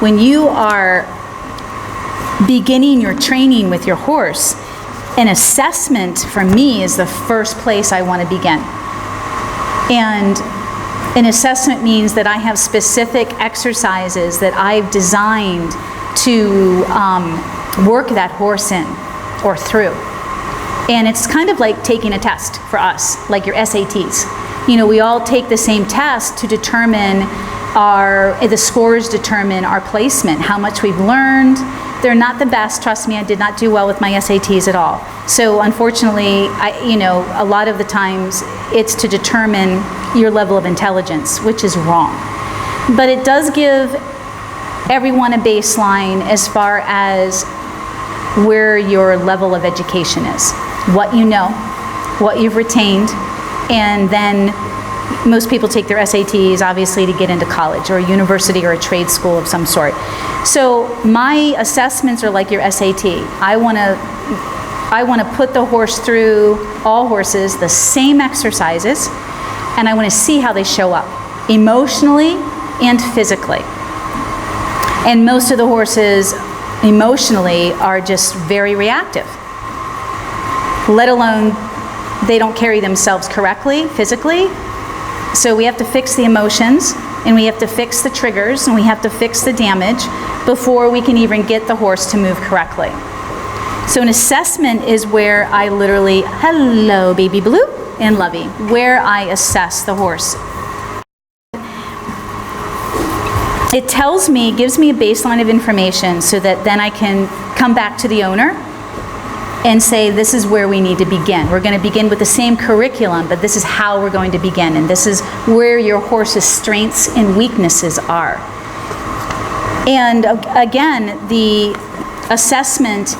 when you are beginning your training with your horse, an assessment for me is the first place I want to begin. And an assessment means that I have specific exercises that I've designed to work that horse in or through. And it's kind of like taking a test for us, like your SATs. You know, we all take the same test to determine the scores determine our placement, how much we've learned. They're not the best, trust me, I did not do well with my SATs at all. So unfortunately, a lot of the times it's to determine your level of intelligence, which is wrong. But it does give everyone a baseline as far as where your level of education is, what you know, what you've retained, and then most people take their SATs obviously to get into college or a university or a trade school of some sort. So my assessments are like your SAT. I want to put the horse through, all horses, the same exercises, and I want to see how they show up emotionally and physically. And most of the horses emotionally are just very reactive, let alone they don't carry themselves correctly physically. So we have to fix the emotions, and we have to fix the triggers, and we have to fix the damage before we can even get the horse to move correctly. So an assessment is where I literally, hello baby blue and Lovey, where I assess the horse. It tells me, gives me a baseline of information so that then I can come back to the owner and say, this is where we need to begin. We're going to begin with the same curriculum, but this is how we're going to begin, and this is where your horse's strengths and weaknesses are. And again, the assessment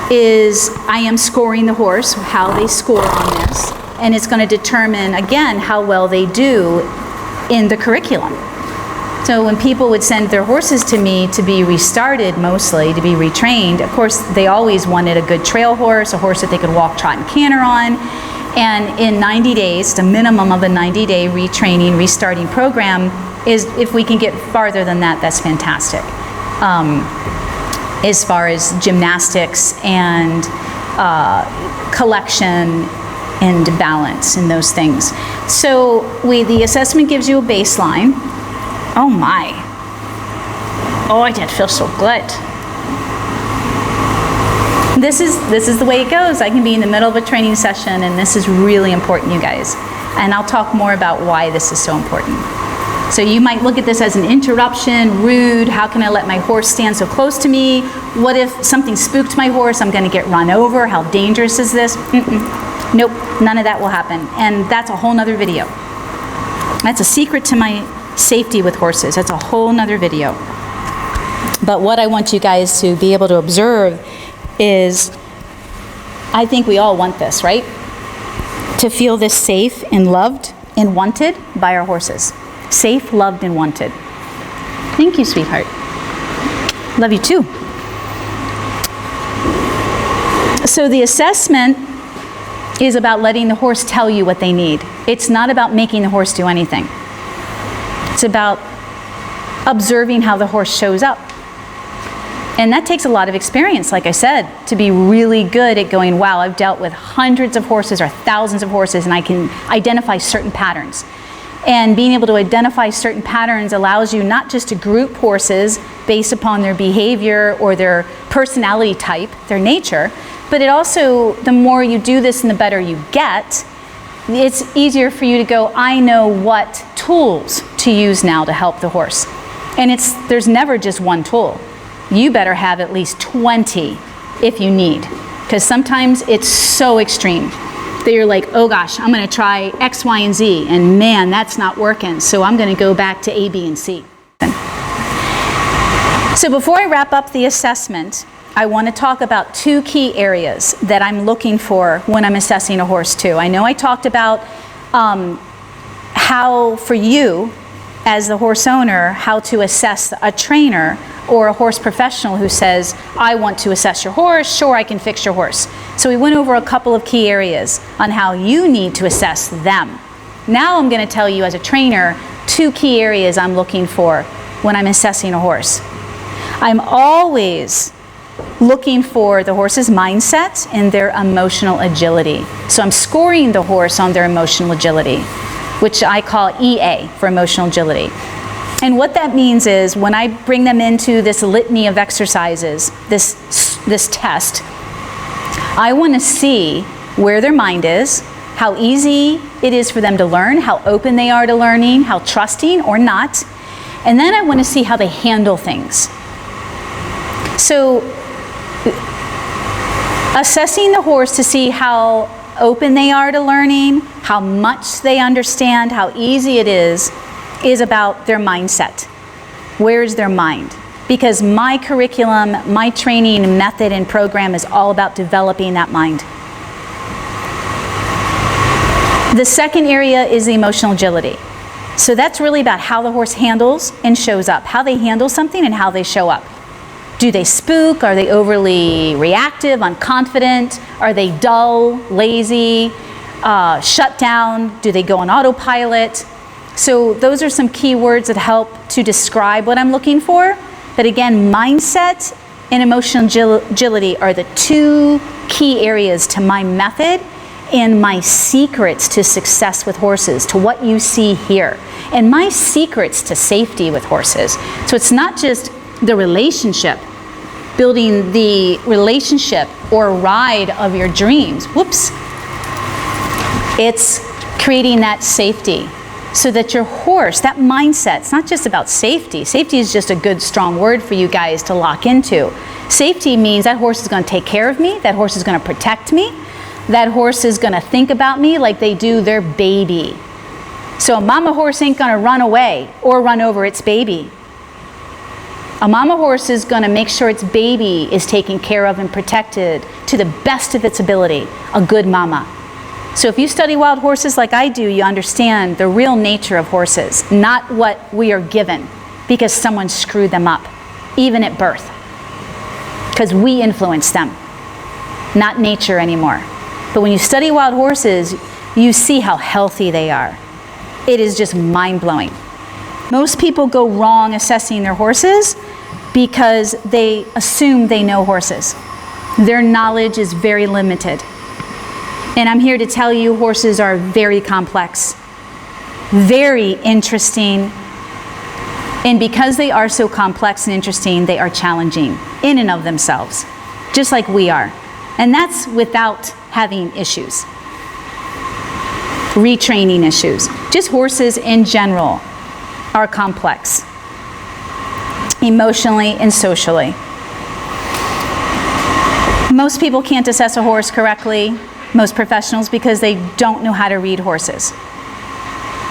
is, I am scoring the horse, how they score on this, and it's going to determine, again, how well they do in the curriculum. So when people would send their horses to me to be restarted, mostly, to be retrained, of course, they always wanted a good trail horse, a horse that they could walk, trot, and canter on. And in 90 days, the minimum of a 90-day retraining, restarting program is, if we can get farther than that, that's fantastic. As far as gymnastics and collection and balance and those things. So the assessment gives you a baseline. Oh my. Oh, that feels so good. This is the way it goes. I can be in the middle of a training session, and this is really important, you guys. And I'll talk more about why this is so important. So you might look at this as an interruption, rude, how can I let my horse stand so close to me? What if something spooked my horse, I'm gonna get run over, how dangerous is this? Nope, none of that will happen. And that's a whole nother video. That's a secret to my safety with horses. That's a whole nother video. But what I want you guys to be able to observe is, I think we all want this, right? To feel this safe and loved and wanted by our horses. Safe, loved, and wanted. Thank you, sweetheart. Love you too. So the assessment is about letting the horse tell you what they need. It's not about making the horse do anything. It's about observing how the horse shows up. And that takes a lot of experience, like I said, to be really good at going, wow, I've dealt with hundreds of horses or thousands of horses, and I can identify certain patterns. And being able to identify certain patterns allows you not just to group horses based upon their behavior or their personality type, their nature, but it also, the more you do this and the better you get, it's easier for you to go, I know what tools to use now to help the horse. And there's never just one tool. You better have at least 20 if you need, because sometimes it's so extreme that you're like, oh gosh, I'm gonna try X, Y, and Z, and man, that's not working, so I'm gonna go back to A, B, and C. So before I wrap up the assessment, I want to talk about two key areas that I'm looking for when I'm assessing a horse too. I know I talked about how, for you, as the horse owner, how to assess a trainer or a horse professional who says, I want to assess your horse, sure, I can fix your horse. So we went over a couple of key areas on how you need to assess them. Now I'm going to tell you as a trainer, two key areas I'm looking for when I'm assessing a horse. I'm always looking for the horse's mindset and their emotional agility. So I'm scoring the horse on their emotional agility, which I call EA for emotional agility. And what that means is when I bring them into this litany of exercises, this test, I want to see where their mind is, how easy it is for them to learn, how open they are to learning, how trusting or not. And then I want to see how they handle things. So assessing the horse to see how open they are to learning, how much they understand, how easy it is about their mindset. Where's their mind? Because my curriculum, my training method and program is all about developing that mind. The second area is the emotional agility. So that's really about how the horse handles and shows up, how they handle something and how they show up. Do they spook? Are they overly reactive, unconfident? Are they dull, lazy, shut down? Do they go on autopilot? So those are some key words that help to describe what I'm looking for. But again, mindset and emotional agility are the two key areas to my method and my secrets to success with horses, to what you see here, and my secrets to safety with horses. So it's not just the relationship, building the relationship or ride of your dreams. Whoops. It's creating that safety so that your horse, that mindset, it's not just about safety. Safety is just a good, strong word for you guys to lock into. Safety means that horse is going to take care of me, that horse is going to protect me, that horse is going to think about me like they do their baby. So a mama horse ain't going to run away or run over its baby. A mama horse is going to make sure its baby is taken care of and protected to the best of its ability, a good mama. So if you study wild horses like I do, you understand the real nature of horses, not what we are given because someone screwed them up, even at birth. Because we influence them, not nature anymore. But when you study wild horses, you see how healthy they are. It is just mind-blowing. Most people go wrong assessing their horses because they assume they know horses. Their knowledge is very limited. And I'm here to tell you horses are very complex, very interesting. And because they are so complex and interesting, they are challenging in and of themselves, just like we are. And that's without having issues, retraining issues. Just horses in general are complex, emotionally and socially. Most people can't assess a horse correctly, most professionals, because they don't know how to read horses.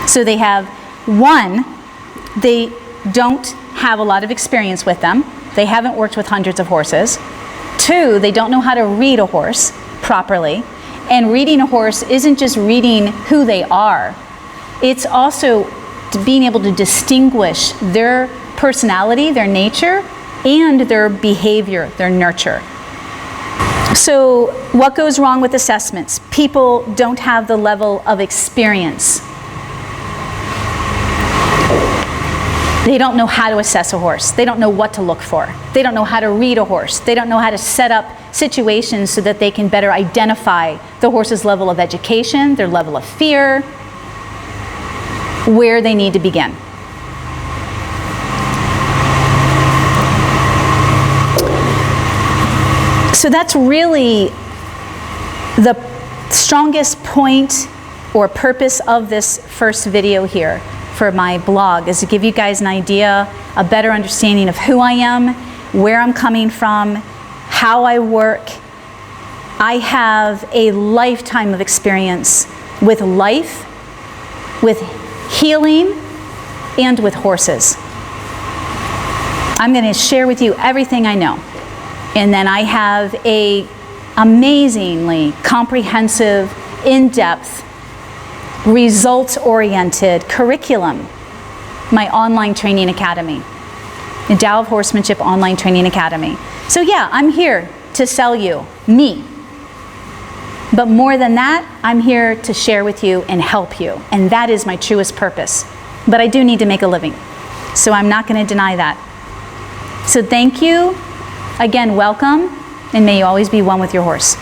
So they have, one, they don't have a lot of experience with them. They haven't worked with hundreds of horses. Two, they don't know how to read a horse properly. And reading a horse isn't just reading who they are. It's also being able to distinguish their personality, their nature, and their behavior, their nurture. So what goes wrong with assessments? People don't have the level of experience. They don't know how to assess a horse. They don't know what to look for. They don't know how to read a horse. They don't know how to set up situations so that they can better identify the horse's level of education, their level of fear, where they need to begin. So that's really the strongest point or purpose of this first video here for my blog, is to give you guys an idea, a better understanding of who I am, where I'm coming from, how I work. I have a lifetime of experience with life, with healing, and with horses. I'm going to share with you everything I know. And then I have a amazingly comprehensive, in-depth, results-oriented curriculum, my online training academy, the Tao of Horsemanship Online Training Academy. So yeah, I'm here to sell you me. But more than that, I'm here to share with you and help you. And that is my truest purpose. But I do need to make a living. So I'm not going to deny that. So thank you. Again, welcome, and may you always be one with your horse.